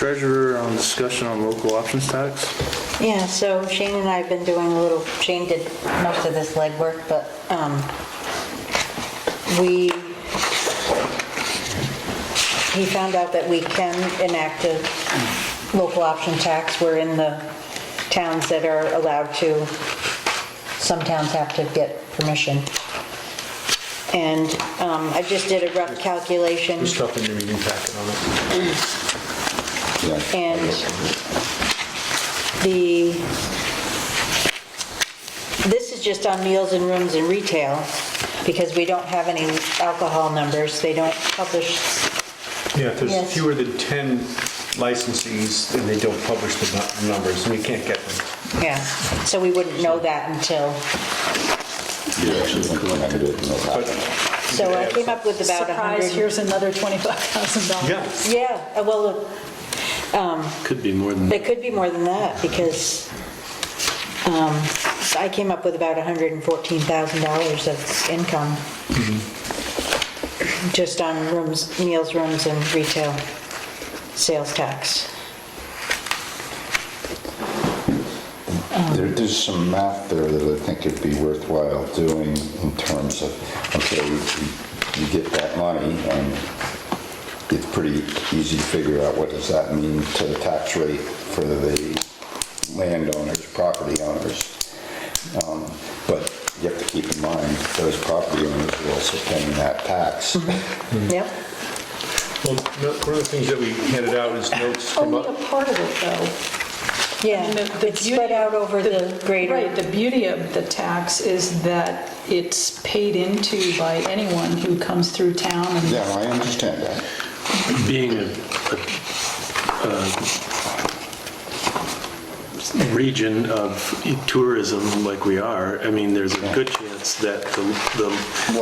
Treasurer on discussion on local options tax. Yeah, so Shane and I have been doing a little, Shane did most of this legwork, but he found out that we can enact a local option tax. We're in the towns that are allowed to. Some towns have to get permission. And I just did a rough calculation. There's stuff in your meeting packet on it. And this is just on meals and rooms and retail, because we don't have any alcohol numbers. They don't publish. Yeah, if there's Yes. fewer than 10 licensees, then they don't publish the numbers, and we can't get them. Yeah, so we wouldn't know that until. You actually implemented it and it'll happen. So I came up with about Surprise, 100. here's another $25,000. Yeah. Yeah, well, look, Could be more than that. it could be more than that, because I came up with about $114,000 of income just on rooms, meals, rooms, and retail sales tax. There's some math there that I think it'd be worthwhile doing in terms of, okay, you get that money and it's pretty easy to figure out what does that mean to the tax rate for the landowners, property owners. But you have to keep in mind, those property owners are also paying that tax. Yep. Well, one of the things that we handed out is notes from... Only a part of it, though. Yeah, I mean, the it's spread beauty- out over the greater. Right, the beauty of the tax is that it's paid into by anyone who comes through town and Yeah, I understand that. Being a region of tourism like we are, I mean, there's a good chance that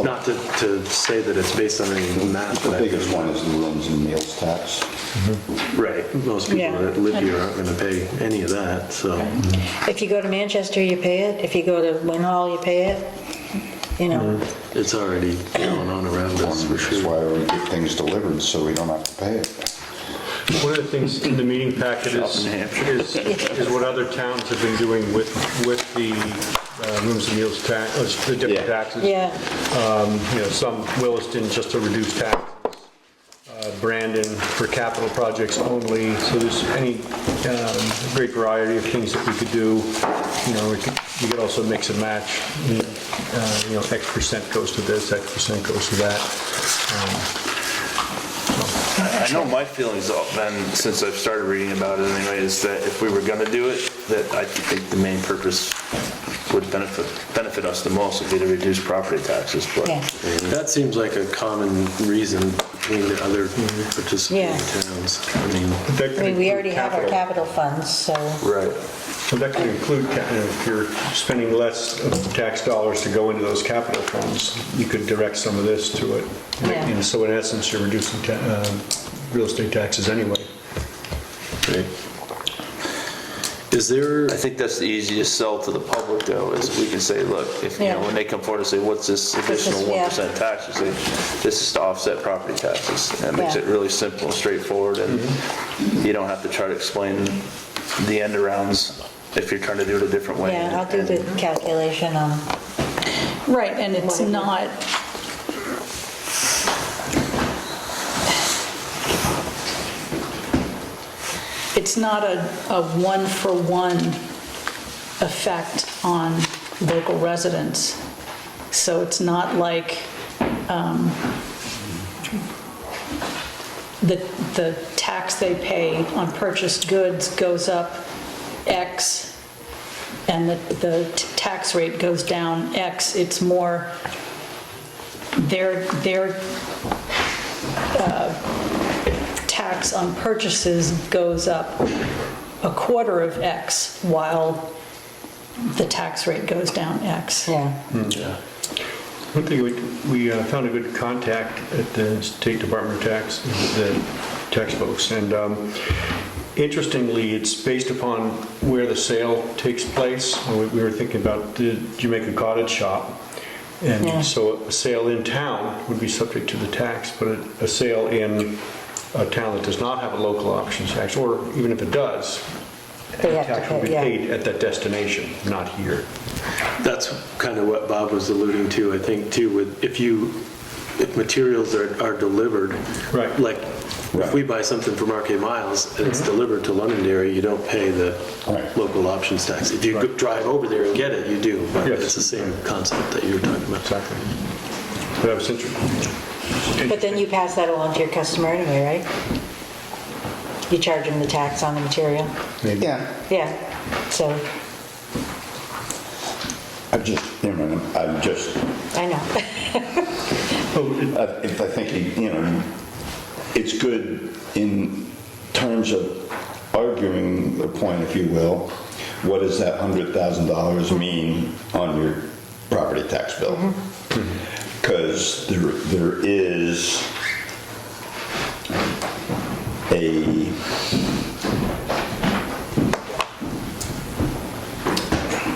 not to say that it's based on any math. The biggest one is the rooms and meals tax. Right, most people Yeah. that live here aren't gonna pay any of that, so. If you go to Manchester, you pay it. If you go to Winhall, you pay it. You know, It's already going on around us for That's sure. why we get things delivered, so we don't have to pay it. One of the things in the meeting packet is what other towns have been doing with the rooms and meals tax, the different taxes. yeah, You know, some Williston just to reduce taxes, Brandon for capital projects only. So there's any great variety of things that we could do. You know, you could also mix and match. You know, X percent goes to this, X percent goes to that. I know my feelings have been, since I've started reading about it anyway, is that if we were gonna do it, that I think the main purpose would benefit us the most would be to reduce property taxes, but. Yeah. That seems like a common reason between the other participating Yeah. towns. I mean, I mean, we already have our capital funds, so, right. So that could include, you know, if you're spending less of tax dollars to go into those capital funds, you could direct some of this to it. Yeah. And so in essence, you're reducing real estate taxes anyway. Right. Is there, I think that's the easiest sell to the public though, is we can say, look, if, you know, Yeah. when they come forward and say, what's this additional yeah. 1% tax? You say, this is to offset property taxes. And it makes Yeah. it really simple and straightforward, and you don't have to try to explain the end arounds if you're trying to do it a different way. yeah, I'll do the calculation on, right, and it's not, it's not a one-for-one effect on local residents. So it's not like the tax they pay on purchased goods goes up X and the tax rate goes down X. It's more their tax on purchases goes up a quarter of X while the tax rate goes down X. yeah. One thing, we found a good contact at the State Department of Tax, the tax folks, and interestingly, it's based upon where the sale takes place. We were thinking about the Jamaica Cottage shop, and Yeah. so a sale in town would be subject to the tax, but a sale in a town that does not have a local options tax, or even if it does, They the have to tax will be pay, yeah. paid at that destination, not here. That's kind of what Bob was alluding to, I think, too, with if materials are delivered. Right. Like, if we buy something from RK Miles and it's delivered to Londonderry, you don't pay the Right. local options tax. If you drive over there and get it, you do, but Yes. it's the same concept that you were talking about. Exactly. But that was interesting. But then you pass that along to your customer anyway, right? You charge them the tax on the material? Maybe. Yeah, Yeah, so, I just, I know. I think, it's good in terms of arguing the point, if you will. What does that $100,000 mean on your property tax bill? Because there is a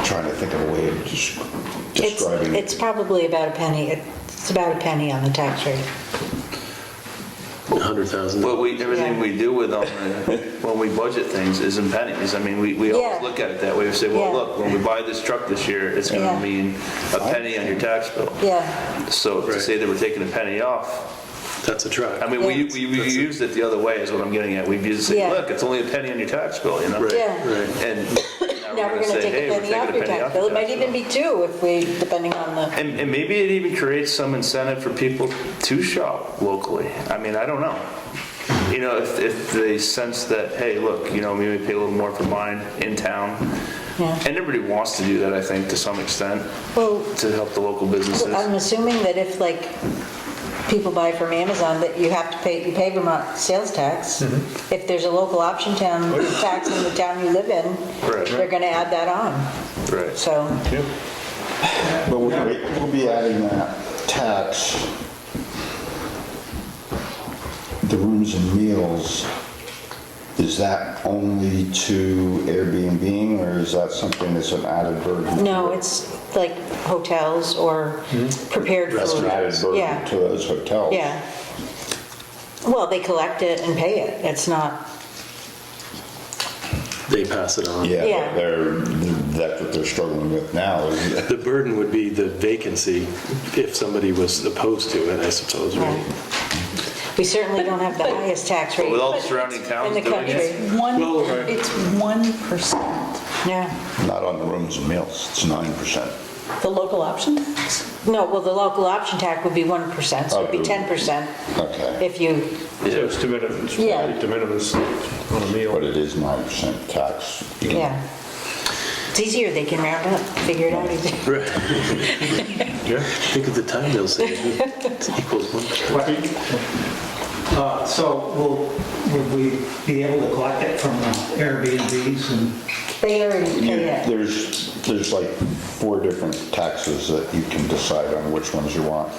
trying to think of a way of describing it. It's probably about a penny, it's about a penny on the tax rate. 100,000. Well, everything Yeah. we do with them, when we budget things, is in pennies. I mean, we Yeah. always look at it that way. We say, well, Yeah. look, when we buy this truck this year, it's Yeah. gonna mean a penny on your tax bill. Yeah, So to Right. say that we're taking a penny off, That's a truck. I mean, Yeah. we used it the other way is what I'm getting at. We've used it to say, Yeah. look, it's only a penny on your tax bill, you know? Right, Yeah. right. And now we're gonna say, take hey, a we're penny taking off a your penny tax off bill. your It might tax even be two if we, depending on the, And maybe it even creates some incentive for people to shop locally. I mean, I don't know. If they sense that, hey, look, maybe pay a little more for mine in town. yeah. And everybody wants to do that, I think, to some extent, Well, to help the local businesses. I'm assuming that if like people buy from Amazon, that you have to pay, you pay Vermont sales tax. Mm-hmm. If there's a local option town tax in the town you live in, Right. they're gonna add that on. Right. So, But we'll be adding that tax, the rooms and meals, is that only to Airbnb, or is that something that's an added burden? no, it's like hotels or prepared food. Added burden Yeah, to those hotels? yeah. Well, they collect it and pay it. It's not, They pass it on. Yeah, Yeah. that's what they're struggling with now, is The burden would be the vacancy if somebody was opposed to it, I suppose, right? we certainly don't have the highest tax But rate with all the surrounding towns in the doing country. it, It's 1%. Yeah. not on the rooms and meals, it's 9%. The local option tax? No, well, the local option tax would be 1%, so it'd be 10% Okay, if you, So it's de minimis, Yeah. de minimis on a meal. but it is 9% tax. yeah. It's easier, they can round up, figure it out easier. Right. Yeah. Think of the time they'll save. It equals 1%. So will we be able to collect it from Airbnbs and? They already pay it. There's like 4 different taxes that you can decide on which ones you want.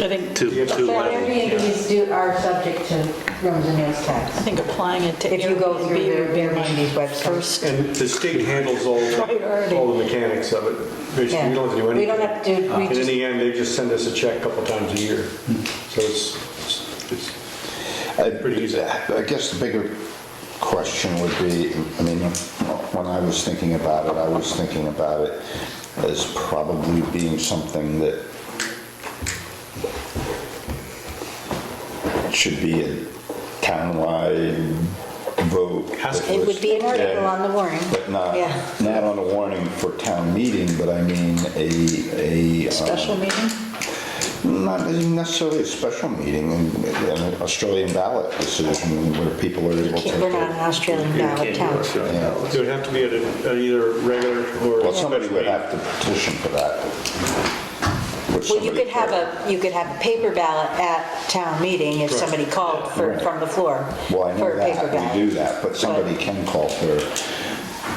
I think, To But Airbnbs are subject to rooms and meals I tax. think applying it to If you go through Airbnb their would be my Airbnb's website. first. And the state handles all the mechanics of it. Basically, we don't have to do Yeah. anything. We don't have to do- we And in just- the end, they just send us a check a couple times a year. So it's pretty easy. I guess the bigger question would be, I mean, when I was thinking about it, I was thinking about it as probably being something that should be a townwide vote. It would be an article on the warning. But Yeah. not on a warning for town meeting, but I mean a. Special meeting? Not necessarily a special meeting, an Australian ballot decision where people are able to. We're not an Australian ballot town. Yeah. It would have to be at either regular or. Well, somebody would have to petition for that. Well, you could have a paper ballot at town meeting if somebody called Right. from the floor Well, I know for a paper that, ballot. we do that, but somebody can call for,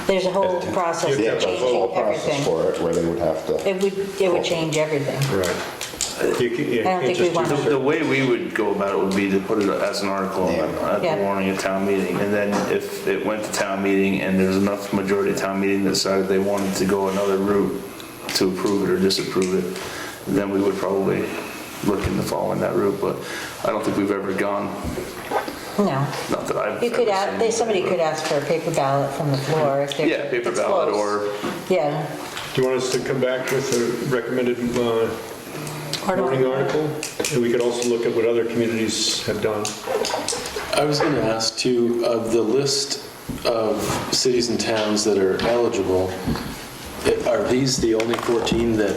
There's a whole process yeah, of there's a whole changing process everything. for it where they would have to. It would change everything. Right. You can't- you I don't can't think we just want do to- the way we would go about it would be to put it as an article at Yeah. the warning at town meeting. And then if it went to town meeting and there's enough majority of town meeting that decided they wanted to go another route to approve it or disapprove it, then we would probably looking to follow in that route, but I don't think we've ever gone, No. not that I've You could ever ask, seen. somebody could ask for a paper ballot from the floor if they're. Yeah, paper it's ballot close. or, Yeah. Do you want us to come back with a recommended warning article? And we could also look at what other communities have done. I was going to ask too, of the list of cities and towns that are eligible, are these the only 14 that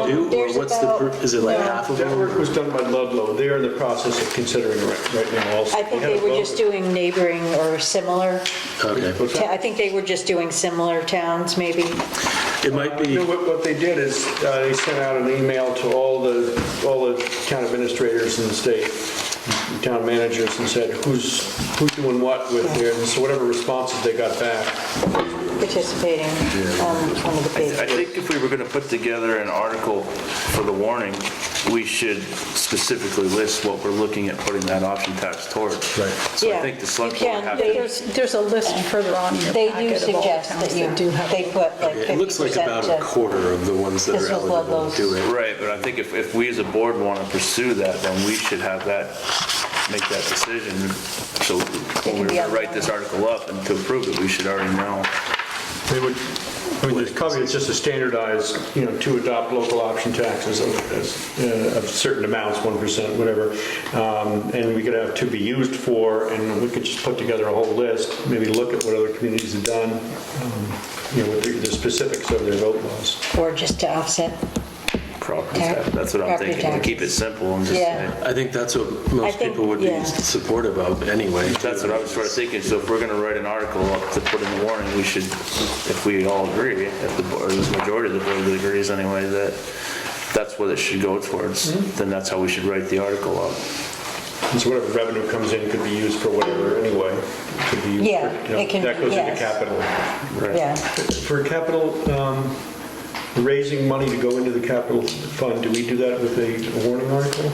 do? Or There's what's about- is it like no. half of That them? work was done by Ludlow. They are in the process of considering it right now also. I think they were just doing neighboring or similar, Okay. I think they were just doing similar towns, maybe. It might be, You know, what they did is they sent out an email to all the town administrators in the state, town managers, and said, who's doing what with here? And so whatever responses they got back. Participating on one of the I pages. think if we were gonna put together an article for the warning, we should specifically list what we're looking at putting that option tax towards. Right. So I Yeah, think the select you board would can. have to. There's a list further on in your They do packet of all the suggest towns that you, that do have. they put like 50% it looks like about a to, quarter of the ones that This are was eligible Ludlow's. do it. Right, but I think if we as a board wanna pursue that, then we should have that, make that decision. So when can we're be gonna on write this article up and to approve it, we should already know. They would, I mean, there's probably, it's just a standardized, to adopt local option taxes of certain amounts, 1%, whatever. And we could have to be used for, and we could just put together a whole list, maybe look at what other communities have done, with the specifics of their vote laws. or just to offset. Property Tax- tax, that's what I'm property thinking, to keep it taxes. simple and just Yeah. say. I think that's what I most think, people would be yeah. supportive of anyway. That's what I was sort of thinking, so if we're gonna write an article up to put in the warning, we should, if we all agree, if the board, or the majority of the board agrees anyway, that that's what it should go towards, then that's how we should write the article up. And so whatever revenue comes in could be used for whatever anyway. Could be used Yeah, for, it can- that goes into yes. capital. Right. Yeah. For capital, raising money to go into the capital fund, do we do that with a warning article?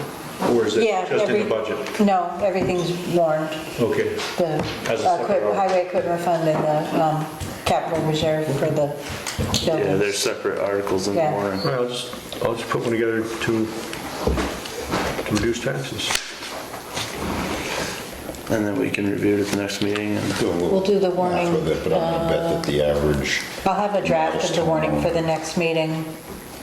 Or is it Yeah, just in the budget? No, everything's warned. Okay. The As a separate article. highway equipment fund and the capital reserve for the Yeah, buildings. there's separate articles in the Yeah. warning. Well, I'll just put one together to reduce taxes. And then we can review it at the next meeting and. We'll do the warning, After that, but I'm gonna bet that the average, I'll have a draft of the warning for the next meeting.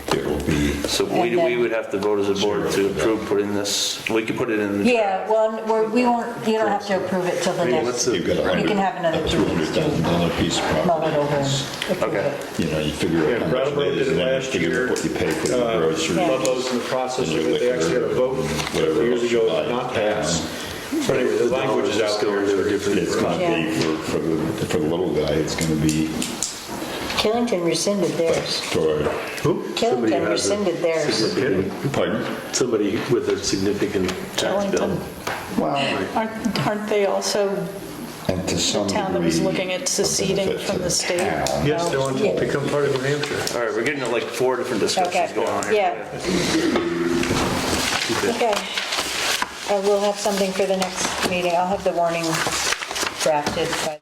it will be, So And we then- would have to vote as a board to approve putting this, we could put it in the. Yeah, well, we won't, you don't have to approve it till the next, you've got you can have another 2 weeks to $200,000 piece of mull it property. over and approve Okay. it. You figure Yeah, out how much Brattleboro it did is, it and then you last figure year. what you pay for the groceries. Ludlow's in the process of it. They actually had a vote a Whatever couple years else you ago buy to not in town. pass. So anyway, the language is out there. It's gonna be for the little guy, it's gonna be, Killington rescinded theirs. for, Killington rescinded theirs. pardon? Somebody with a significant tax bill. Ellington. Well, Aren't they also and to some the degree. town that was looking at a seceding benefit from to the state? town. Yes, they want to become part of New Hampshire. All right, we're getting to like 4 different discussions Okay, going on here. yeah. Okay. We'll have something for the next meeting. I'll have the warning drafted by